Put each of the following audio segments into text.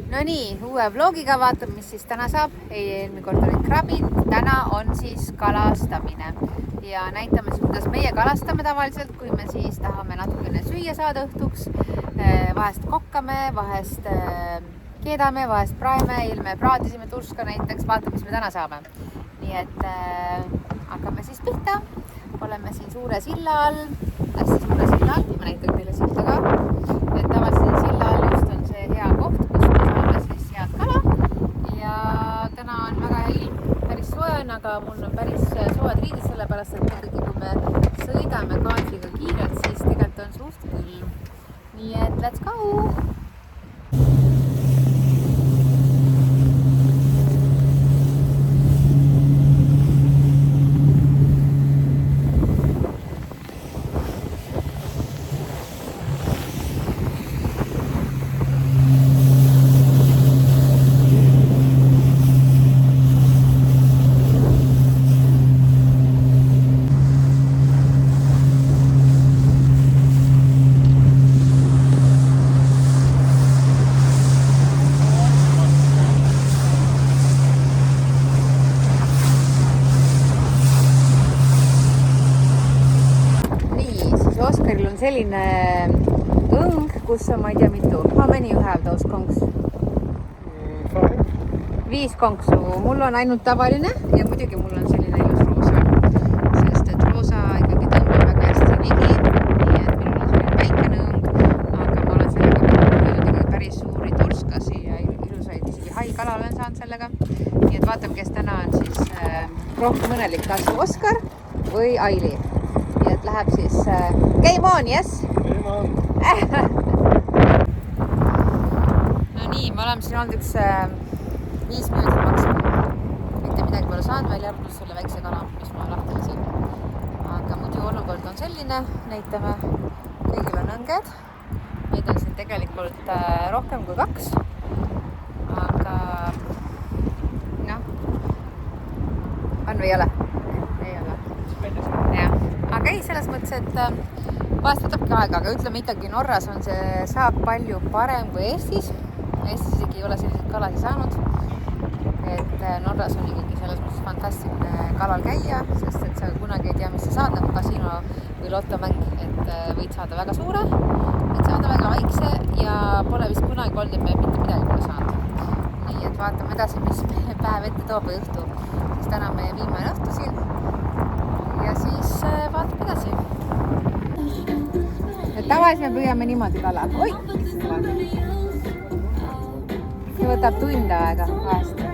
No nii, uue vlogiga vaatame, mis siis täna saab. Eelmine kord olid krabid, täna on siis kalastamine. Ja näitame siis, kuidas meie kalastame tavaliselt, kui me siis tahame natukene süüa saada õhtuks. Vahest kokkame, vahest keedame, vahest praeme. Eile me praatisime turska näiteks, vaatame, mis me täna saame. Nii et hakkame siis pihta. Oleme siin suure silla all, hästi suure silla all. Ma näitan teile silta ka. Et tavaliselt silla all just on see hea koht, kus me saame siis head kala. Ja täna on väga ilm, päris soe on, aga mul on päris soed riidid, sellepärast et muidugi kui me sõidame kaadriga kiirelt, siis tegelikult on suht külm. Nii et let's go! Oskaril on selline õng, kus on, ma ei tea mitu. How many you have those konks? 5 konksu. Mul on ainult tavaline ja muidugi mul on selline ilus roosa. Sest et roosa ikkagi tõmbab väga hästi ligi. Nii et minul on selline väikene õng, aga ma olen sellega ikkagi päris suuri turskasi ja ilusaid isegi haikala olen saanud sellega. Nii et vaatame, kes täna on siis rohkem õnnelik, kas Oskar või Aili. Nii et läheb siis game on, yes? Game on! No nii, me oleme siin olnud üks 5 minutit maksimum. Mitte midagi pole saanud, välja arvatud selle väikse kala, mis ma lahti lasin. Aga muidu olukord on selline, näitame, kõigil on õnged. Meid on siin tegelikult rohkem kui 2. Aga noh, on või ei ole? Ei ole. Jah. Aga ei, selles mõttes, et vahest võtabki aega, aga ütleme ikkagi Norras on see saab palju parem kui Eestis. Eestis isegi ei ole selliseid kalasi saanud. Et Norras on ikkagi selles mõttes fantastiline kalal käia, sest et sa kunagi ei tea, mis sa saad, nagu kasiino või lotomäng. Et võid saada väga suure, võid saada väga väikse ja pole vist kunagi olnud, et me mitte midagi pole saanud. Nii, et vaatame edasi, mis päev ette toob või õhtu. Siis täna meie viimane õhtu siin. Ja siis vaatame edasi. Et tavaliselt me püüame niimoodi kala. Oi! See võtab tunde aega vahest.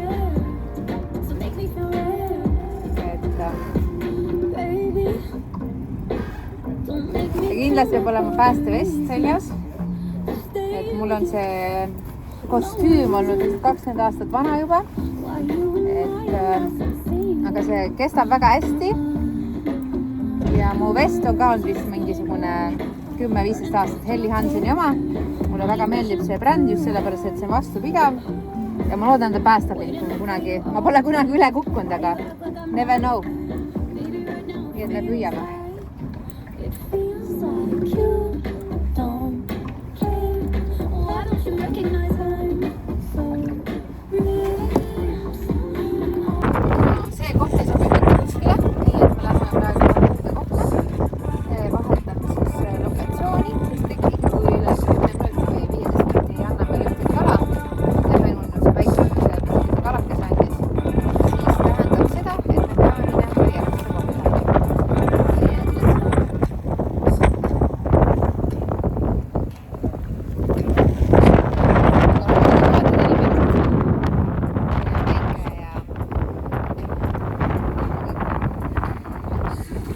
Et kindlasti peab olema päästevest seljas. Et mul on see kostüüm olnud 20 aastat vana juba. Aga see kestab väga hästi. Ja mu vest on ka olnud vist mingisugune 10-15 aastat Helly Hanseni oma. Mulle väga meeldib see bränd just sellepärast, et see on vastupidav. Ja ma loodan, ta päästab kunagi. Ma pole kunagi üle kukkunud, aga never know. Nii et me püüame.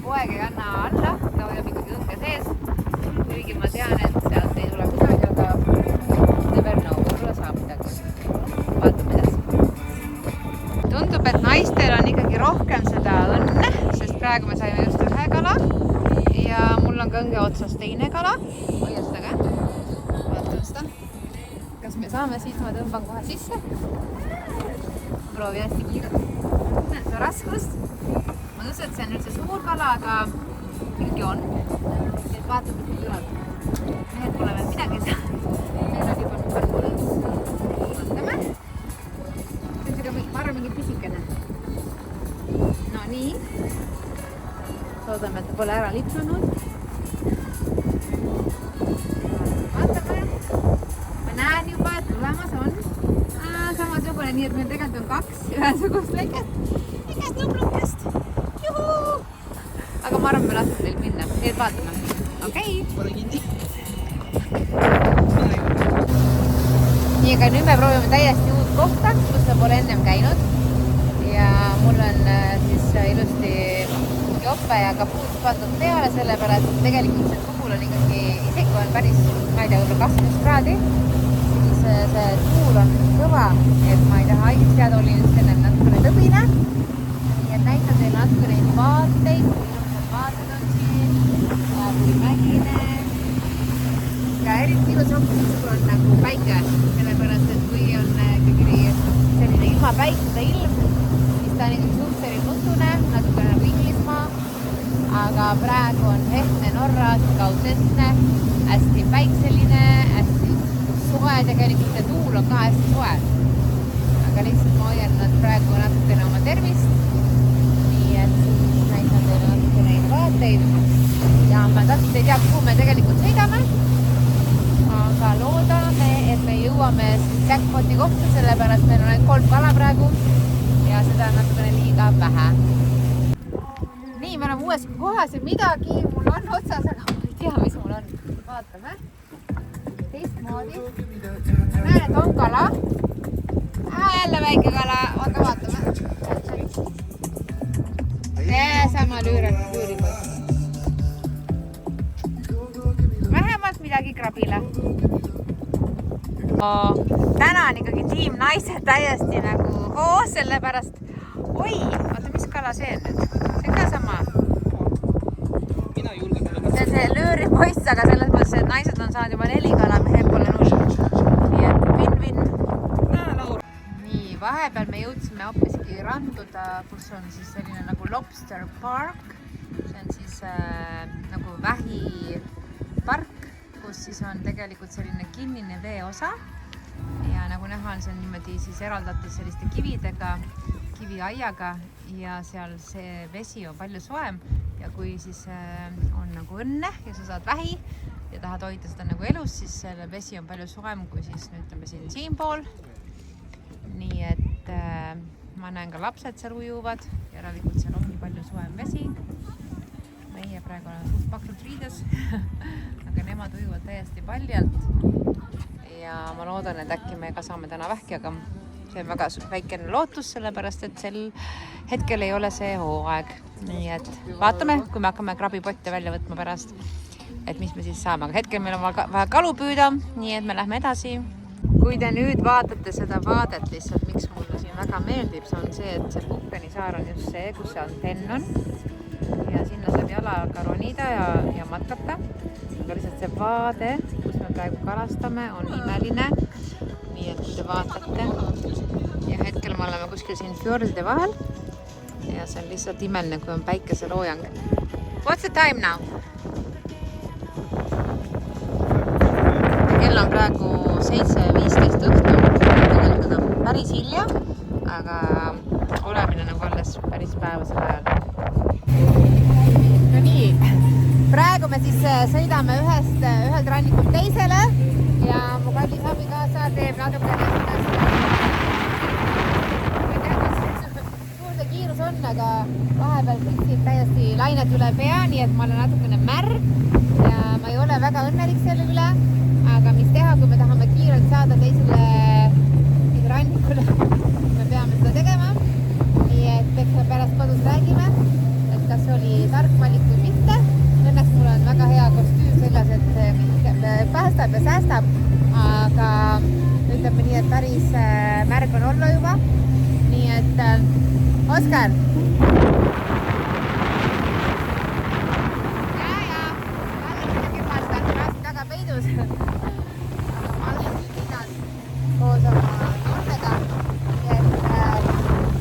Poeg ei anna alla, ta hoiab ikkagi õnge sees. Kuigi ma tean, et sealt ei tule kusagil, aga never know, võib-olla saab midagi. Vaatame edasi. Tundub, et naistel on ikkagi rohkem seda õnne, sest praegu me saime just ühe kala ja mul on ka õnge otsas teine kala. Hoia seda ka. Vaatame seda. Kas me saame, siis ma tõmban kohe sisse. Proovin hästi kiirelt. Näen seda raskust. Ma tõus, et see on üldse suur kala, aga mingi on. Et vaatame, kui tuleb. Mehed pole veel midagi saanud. Meil on juba number 3. loodame, et ta pole ära lipsunud. Vaatame. Ma näen juba, et tulemas on samasugune, nii et meil tegelikult on 2 ühesugust väikest nublukest. Juhuu! Aga ma arvan, me laseme teil minna. Nii et vaatame. Okei. Nii, aga nüüd me proovime täiesti uut kohta, kus me pole ennem käinud. Ja mul on siis ilusti jope ja kapuut pandud peale, sellepärast et tegelikult see tuul on ikkagi, isegi kui on päris, ma ei tea, võib-olla 20 kraadi, siis see tuul on kõva, et ma ei taha haigeks jääda, olin just enne natukene tõbine. Nii et näitan teile natukene vaateid, kui ilusad vaated on siin, kui mägine. Ja eriti ilus on, kui on nagu päike, sellepärast et kui on ikkagi selline ilma päikese ilm, siis ta on ikkagi suhteliselt nutune, natukene nagu Inglismaa, aga praegu on ehtne Norra, kaudsetne, hästi päikseline, hästi soe, tegelikult ja tuul on ka hästi soe. Aga lihtsalt ma hoian nad praegu natukene oma tervist, nii et siis näitan teile natukene neid vaateid ja ma täpselt ei tea, kuhu me tegelikult sõidame. Aga loodame, et me jõuame jackpoti kohta, sellepärast meil on ainult 3 kala praegu ja seda on natukene liiga vähe. Nii, me oleme uues kohas ja midagi mul on otsas, aga ma ei tea, mis mul on. Vaatame. Teistmoodi. Ma näen, et on kala. Jälle väike kala, aga vaatame. Sama lüüripost. Vähemalt midagi krabile. Täna on ikkagi tiim naised täiesti nagu hoos, sellepärast oi, oota, mis kala see on nüüd? See on ka sama. See on see lüüripoiss, aga selles mõttes, et naised on saanud juba 4 kala, mehed pole 0. Nii et win-win. Nii, vahepeal me jõudsime hoopiski randuda, kus on siis selline nagu Lobster Park. See on siis nagu vähipark, kus siis on tegelikult selline kinnine veeosa ja nagu näha on see niimoodi siis eraldatud selliste kividega, kiviaiaga ja seal see vesi on palju soem ja kui siis on nagu õnne ja sa saad vähi ja tahad hoida seda nagu elus, siis selle vesi on palju soem kui siis ütleme siinpool. Nii et ma näen ka lapsed seal ujuvad, järelikult seal ongi palju soem vesi. Meie praegu oleme suht paksult riides, aga nemad ujuvad täiesti paljalt ja ma loodan, et äkki me ka saame täna vähki, aga see on väga väikene lootus, sellepärast et sel hetkel ei ole see hooaeg. Nii et vaatame, kui me hakkame krabipotte välja võtma pärast, et mis me siis saame. Aga hetkel meil on vaja kalu püüda, nii et me lähme edasi. Kui te nüüd vaatate seda vaadet lihtsalt, miks mulle siin väga meeldib, see on see, et see Puhkenisaar on just see, kus see antenn on. Ja sinna saab jalaga ronida ja matkata. Aga lihtsalt see vaade, kus me praegu kalastame, on imeline. Nii et te vaatate. Ja hetkel me oleme kuskil siin fjordide vahel. Ja see on lihtsalt imeline, kui on päikeseloojang. What's the time now? Kell on praegu 7:15 õhtul. Tegelikult on päris hilja, aga olemine nagu alles päris päevasel ajal. No nii, praegu me siis sõidame ühelt rannikult teisele ja mu kallis abikaasa teeb natuke lihtsalt. Ma ei tea, kas suur see kiirus on, aga vahepeal püksib täiesti lainet üle pea, nii et ma olen natukene märg ja ma ei ole väga õnnelik selle üle, aga mis teha, kui me tahame kiirelt saada teisele rannikule, me peame seda tegema. Nii et eks me pärast kodus räägime, et kas oli tark valik või mitte. Õnneks mul on väga hea kostüüm selles, et päästab ja säästab, aga ütleme nii, et päris märg on olla juba. Nii et Oskar! Ja, midagi maast on raasti taga peidus. Aga ma olen linnas koos oma noortega.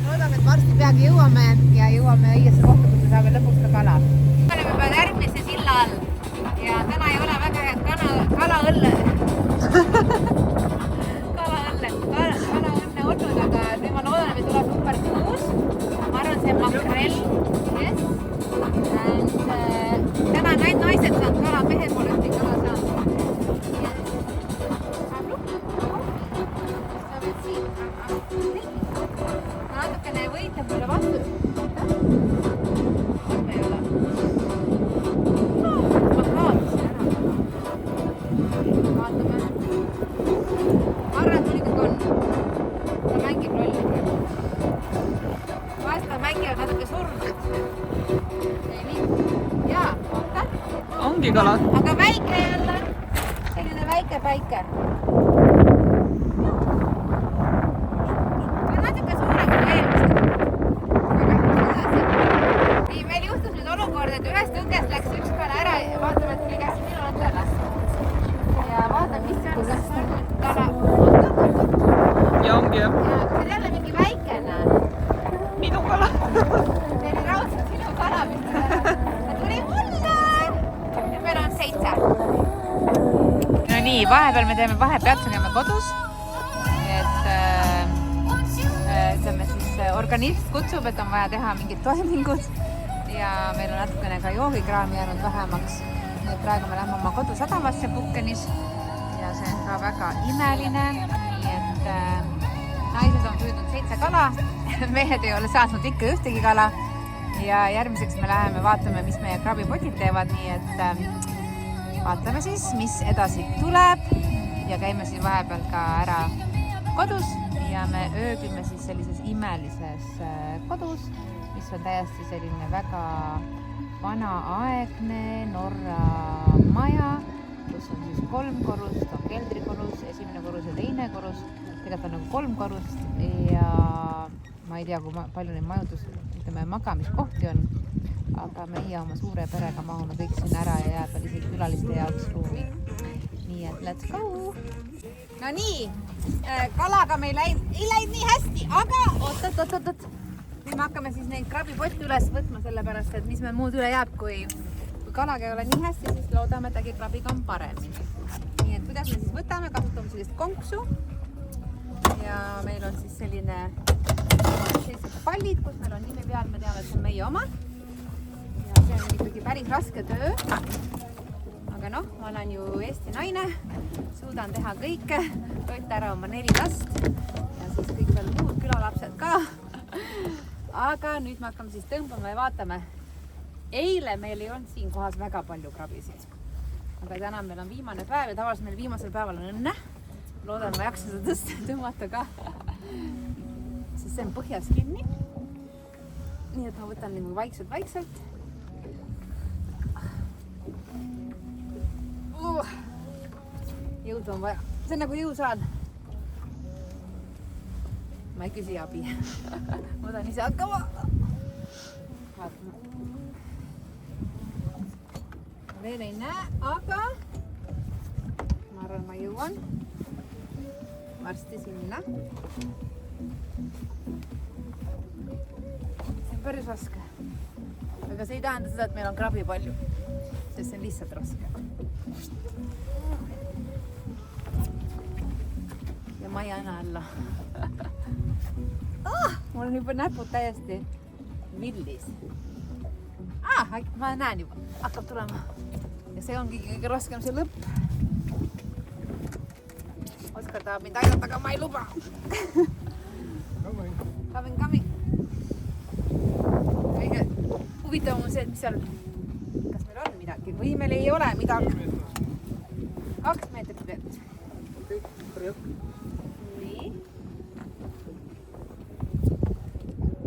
Loodame, et varsti peagi jõuame ja jõuame õigesse kohta, kus me saame lõpuks ka kala. Me oleme juba järgmise silla all ja täna ei ole väga head kalaõnne olnud, aga nüüd ma loodan, et tuleb number 6. Ma arvan, see makrell. Yes. And natukene võitleb mulle vastu. Ma ei ole. Ma kaotasin ära. Vaatame. Ma arvan, et mul ikkagi on. Ta mängib rolli. Vahest nad mängivad natuke surnud. Ei nii. Jaa, oota. Ongi kala. Aga väike jälle. Selline väike päike. Natuke suurem kui eelmised. Nii, meil juhtus nüüd olukord, et ühest tõkest läks üks kala ära ja vaatame, et tuli käest minu endale. Ja vaatame, mis see on, kas on nüüd kala. Ja ongi jah. Ja see on jälle mingi väikene. Minu kala. See oli raudselt sinu kala, mis ta tuli mulle. Ja meil on 7. No nii, vahepeal me teeme vahepeatse, käime kodus. Et ütleme siis organism kutsub, et on vaja teha mingid toimingud. Ja meil on natukene ka joogikraami jäänud vähemaks. Nii et praegu me lähme oma kodusadamasse Pukenis. Ja see on ka väga imeline. Nii et naised on püüdnud 7 kala. Mehed ei ole saanud ikka ühtegi kala. Ja järgmiseks me läheme vaatame, mis meie krabipotid teevad. Nii et vaatame siis, mis edasi tuleb. Ja käime siis vahepeal ka ära kodus. Ja me ööbime siis sellises imelises kodus, mis on täiesti selline väga vanaaegne Norra maja, kus on siis 3 korrust, on keldrikorrus, esimene korrus ja teine korrus. Tegelikult on nagu 3 korrust ja ma ei tea, kui palju neid magamiskohti on, aga meie oma suure perega mahume kõik sinna ära ja jääb isegi külaliste jaoks ruumi. Nii et let's go! No nii, kalaga meil ei läinud nii hästi, aga oot. Nüüd me hakkame siis neid krabipotti üles võtma, sellepärast, et mis meil muud üle jääb, kui kalaga ei ole nii hästi, siis loodame, et äkki krabiga on paremini. Nii et kuidas me siis võtame, kasutame sellist konksu ja meil on siis sellised pallid, kus meil on nimi peal, me teame, et see on meie oma. Ja see on ikkagi päris raske töö. Aga noh, ma olen ju Eesti naine, suudan teha kõike, toita ära oma 4 last ja siis kõik veel muud külalapsed ka. Aga nüüd me hakkame siis tõmbama ja vaatame. Eile meil ei olnud siin kohas väga palju krabisid. Aga täna meil on viimane päev ja tavaliselt meil viimasel päeval on õnne. Loodan, ma jaksan seda tõmmata ka. Siis see on põhjas kinni. Nii et ma võtan nagu vaikselt. Jõudu on vaja. See on nagu jõusaal. Ma ei küsi abi. Ma võtan ise hakkama. Vaatame. Veel ei näe, aga ma arvan, ma jõuan varsti sinna. See on päris raske. Aga see ei tähenda seda, et meil on krabi palju. Sest see on lihtsalt raske. Ja ma ei anna alla. Mul on juba näpud täiesti villis. Ma näen juba. Hakkab tulema. Ja see ongi kõige raskem see lõpp. Oskar tahab mind aidata, aga ma ei luba. Coming. Kõige huvitavam on see, et mis seal, kas meil on midagi või meil ei ole midagi. 2 meetrit vett. Nii.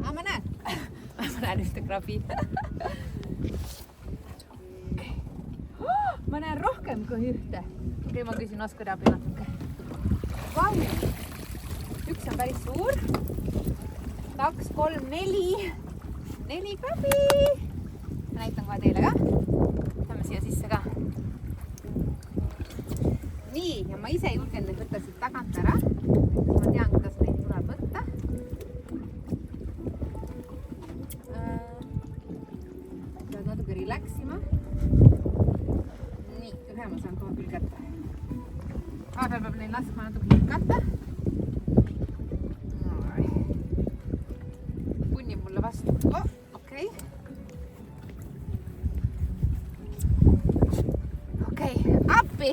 Ma näen. Ma näen ühte krabi. Ma näen rohkem kui ühte. Okei, ma küsin Oskari abi natuke. Vau! Üks on päris suur. 2, 3, 4. 4 krabi. Ma näitan kohe teile ka. Saame siia sisse ka. Nii, ja ma ise julgen neid võtta siit tagant ära. Ma tean, kuidas neid tuleb võtta. Pead natuke relaxima. Nii, ühe ma saan kohe küll kätte. Vahepeal peab neil laskma natuke hingata. Punnib mulle vastu. Okei. Okei, appi!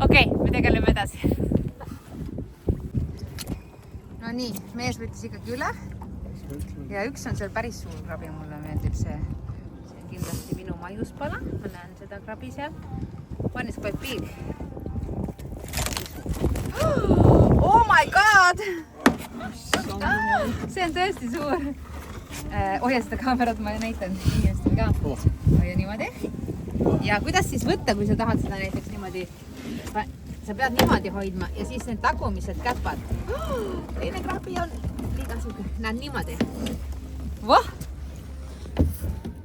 Okei, me tegeleme edasi. no nii, mees võttis ikkagi üle ja üks on seal päris suur krabi, mulle meeldib see on kindlasti minu maiuspala, ma näen seda krabi seal. One is quite big. Oh my god! See on tõesti suur. Hoia seda kaamerat, ma näitan inimestele ka. Hoia niimoodi. Ja kuidas siis võtta, kui sa tahad seda näiteks niimoodi, sa pead niimoodi hoidma ja siis need tagumised käpad. Teine krabi on liiga suur. Näed niimoodi. Voh!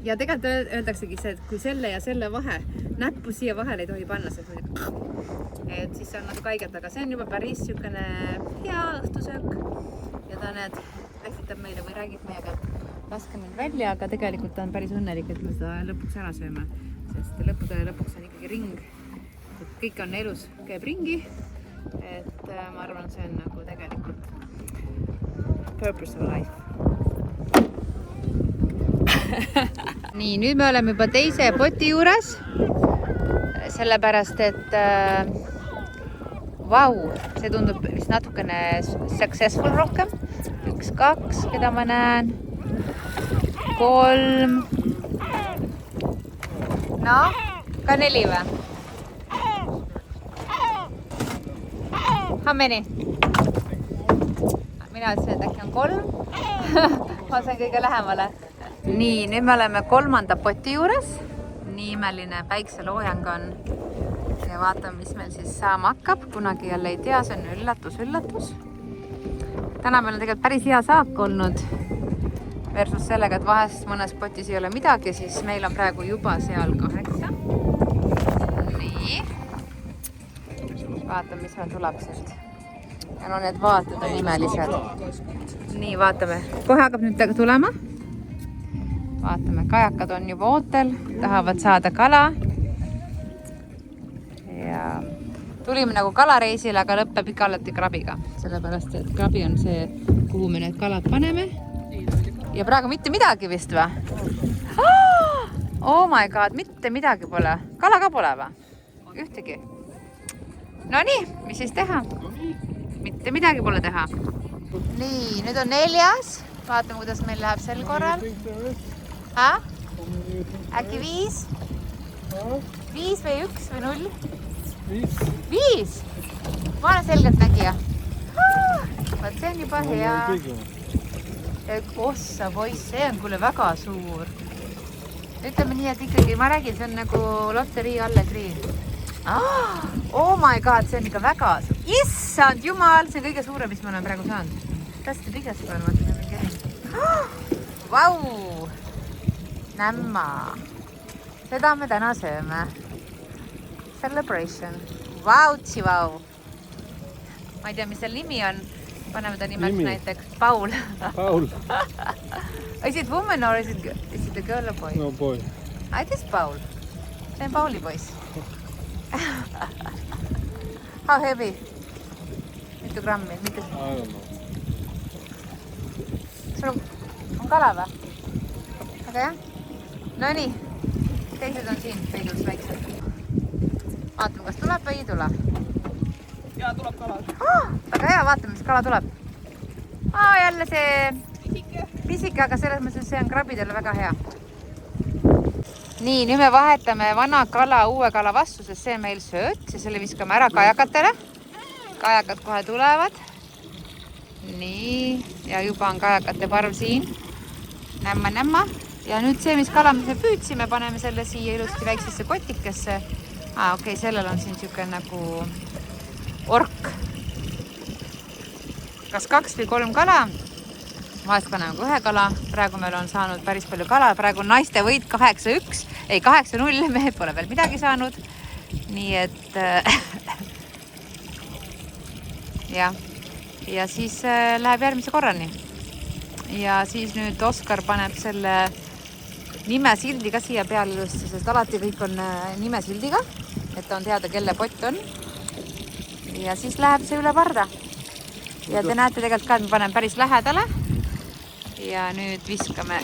Ja tegelikult öeldaksegi see, et kui selle ja selle vahe, näppu siia vahele ei tohi panna, et siis on natuke haiget, aga see on juba päris niisugune hea õhtusöök ja ta läksitab meile või räägib meiega, laske mind välja, aga tegelikult ta on päris õnnelik, et me seda lõpuks ära sööme, sest lõpuks on ikkagi ring, et kõik on elus, käib ringi, et ma arvan, see on nagu tegelikult purpose of life. Nii, nüüd me oleme juba teise poti juures, sellepärast, et vau, see tundub vist natukene successful rohkem. 1, 2, keda ma näen, 3, no, ka 4 või? How many? Mina ütlesin, et äkki on 3. Ma sain kõige lähemale. Nii, nüüd me oleme 3. poti juures. Nii imeline päikseloojang on. Ja vaatame, mis meil siis saama hakkab. Kunagi jälle ei tea, see on üllatus. Täna meil on tegelikult päris hea saak olnud. Versus sellega, et vahest mõnes potis ei ole midagi, siis meil on praegu juba seal 8. Nii. Vaatame, mis meil tuleb sealt. Ja no need vaated on imelised. Nii, vaatame. Kohe hakkab nüüd tulema. Vaatame, kajakad on juba ootel, tahavad saada kala. Ja tulime nagu kalareisile, aga lõppeb ikka alati krabiga. Sellepärast, et krabi on see, kuhu me need kalad paneme. Ja praegu mitte midagi vist või? Oh my god, mitte midagi pole. Kala ka pole või? Ühtegi. No nii, mis siis teha? Mitte midagi pole teha. Nii, nüüd on 4. Vaatame, kuidas meil läheb sel korral. Äkki 5? 5 või 1 või 0? 5? Ma olen selgelt nägija. Vaat see on juba hea. Ossa poiss, see on kuule väga suur. Ütleme nii, et ikkagi ma räägin, see on nagu lotterii Allegri. Oh my god, see on ikka väga suur. Issand jumal, see on kõige suurem, mis ma olen praegu saanud. Tästi pigas peal, ma olen mingi eri. Vau! Nämma. Seda me täna sööme. Celebration. Vautsi vau. Ma ei tea, mis seal nimi on. Paneme ta nimeks näiteks Paul. Paul. Is it woman or is it a girl or boy? No boy. It is Paul. See on Pauli poiss. How heavy? Mitu grammi? I don't know. Sul on kala või? Aga jah? No nii, teised on siin peidus väiksed. Vaatame, kas tuleb või ei tule. Ja tuleb kala. Väga hea, vaatame, mis kala tuleb. Jälle see pisike, aga selles mõttes see on krabidele väga hea. Nii, nüüd me vahetame vana kala uue kala vastu, sest see meil sööt. Ja selle viskame ära kajakatele. Kajakad kohe tulevad. Nii, ja juba on kajakate parv siin. Nämma. Ja nüüd see, mis kala me püüdsime, paneme selle siia ilusti väiksesse kotikesse. Okei, sellel on siin siuke nagu ork. Kas 2 või 3 kala? Vahest paneme ka 1 kala. Praegu meil on saanud päris palju kala. Praegu on naiste võit 8-1. Ei, 8-0. Mehed pole veel midagi saanud. Nii et ja siis läheb järgmise korrani. Ja siis nüüd Oskar paneb selle nimesildi ka siia peale ilusti, sest alati kõik on nimesildiga, et on teada, kelle pott on. Ja siis läheb see üle parda. Ja te näete tegelikult ka, et me paneme päris lähedale. Ja nüüd viskame.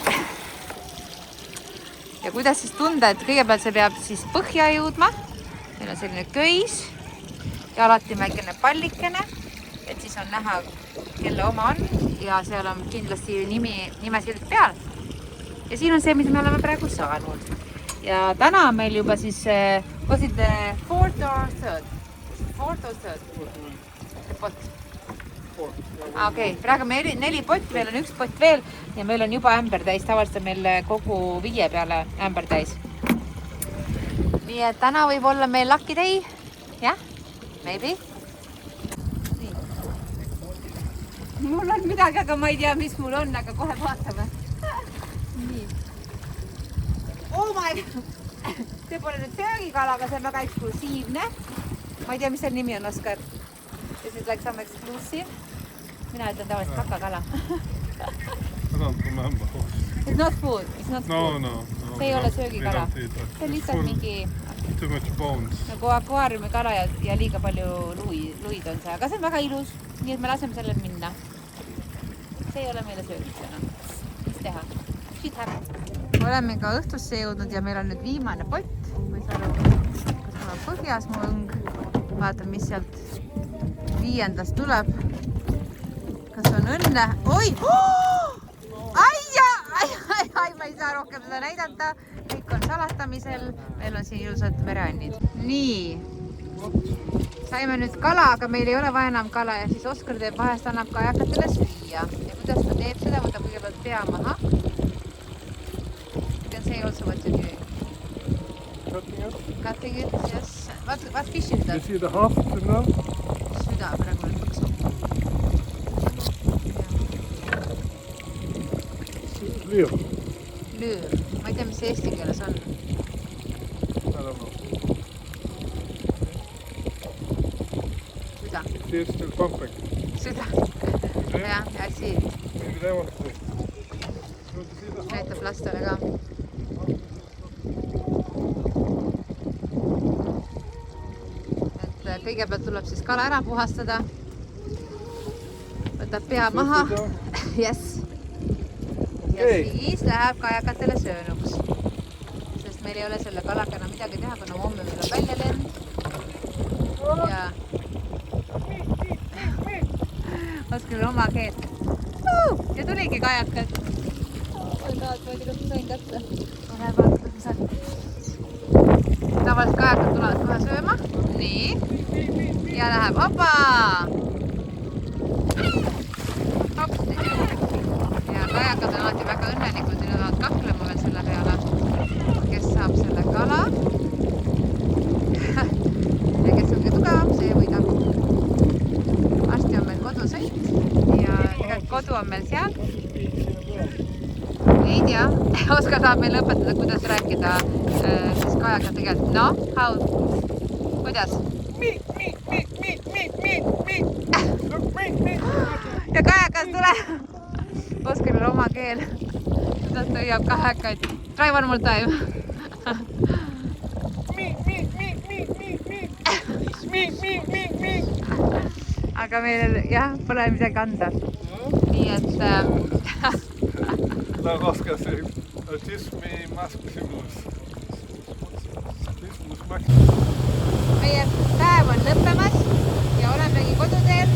Ja kuidas siis tunda, et kõigepealt see peab siis põhja jõudma. Meil on selline köis ja alati väikene pallikene. et siis on näha, kelle oma on ja seal on kindlasti nimesild peal. Ja siin on see, mida me oleme praegu saanud. Ja täna on meil juba siis, was it the fourth or third? Fourth or third? The pot. Okei, praegu meil 4 potti, meil on 1 pott veel ja meil on juba ämber täis. Tavaliselt on meil kogu 5 peale ämber täis. Nii et täna võib olla meil lucky day. Jah, maybe. Mul on midagi, aga ma ei tea, mis mul on, aga kohe vaatame. Nii. Oh my God! See pole nüüd söögikala, aga see on väga eksklusiivne. Ma ei tea, mis selle nimi on, Oskar. This is like some exclusive. Mina ütlen tavaliselt kakakala. I don't remember. It's not food. It's not food. No. See ei ole söögikala. See on lihtsalt mingi Too much bones. nagu akvaariumi kala ja liiga palju luid on see. Aga see on väga ilus, nii et me laseme selle minna. See ei ole meile söögiks enam. Mis teha? Shit happens. Oleme ka õhtusse jõudnud ja meil on nüüd viimane pott. Ma ei saa aru, kas mul on põhjas mu õng. Vaatan, mis sealt 5. tuleb. Kas on õnne? Oi! Ai, ma ei saa rohkem seda näidata. Kõik on salatamisel. Meil on siin ilusad mereannid. Nii. Saime nüüd kala, aga meil ei ole vaja enam kala ja siis Oskar teeb vahest annab kajakatele süüa. Ja kuidas ta teeb seda? Võtab kõigepealt pea maha. You can say also what you do. Cutting it, yes. What fish is that? You see the half now? Süda praegu on paksu. Lüür. Lüür. Ma ei tea, mis eesti keeles on. Süda. See is still pumping. Süda. Jah, I see it. Maybe they want to. You want to see the half? Näitab lastele ka. Et kõigepealt tuleb siis kala ära puhastada. Võtab pea maha. Yes. Ja siis läheb kajakatele söönuks. Sest meil ei ole selle kalaga enam midagi teha, kuna homme meil on väljalend. Ja Oskaril oma keelt. Ja tuligi kajakad. Oh my God, ma ei tea, kas ma sain kätte. Ma lähen vaatama, mis on. Tavaliselt kajakad tulevad kohe sööma. Nii. Ja läheb. Opa! Hopsti. Ja kajakad on alati väga õnnelikud ja nad kaklema veel selle peale. Kes saab selle kala. Ja kes on kõige tugevam, see võidab. Varsti on meil kodusõit ja tegelikult kodu on meil seal. Ei tea. Oskar saab meil õpetada, kuidas rääkida siis kajaga tegelikult. No, how? Kuidas? Ja kajakas tuleb. Oskaril on oma keel. Kuidas ta hüüab kajakaid. Try one more time. Aga meil jah, pole midagi anda. Nii et Daar Oskar zegt, het is mijn Maximus. Maximus, Maximus. meie päev on lõppemas ja olemegi koduteel.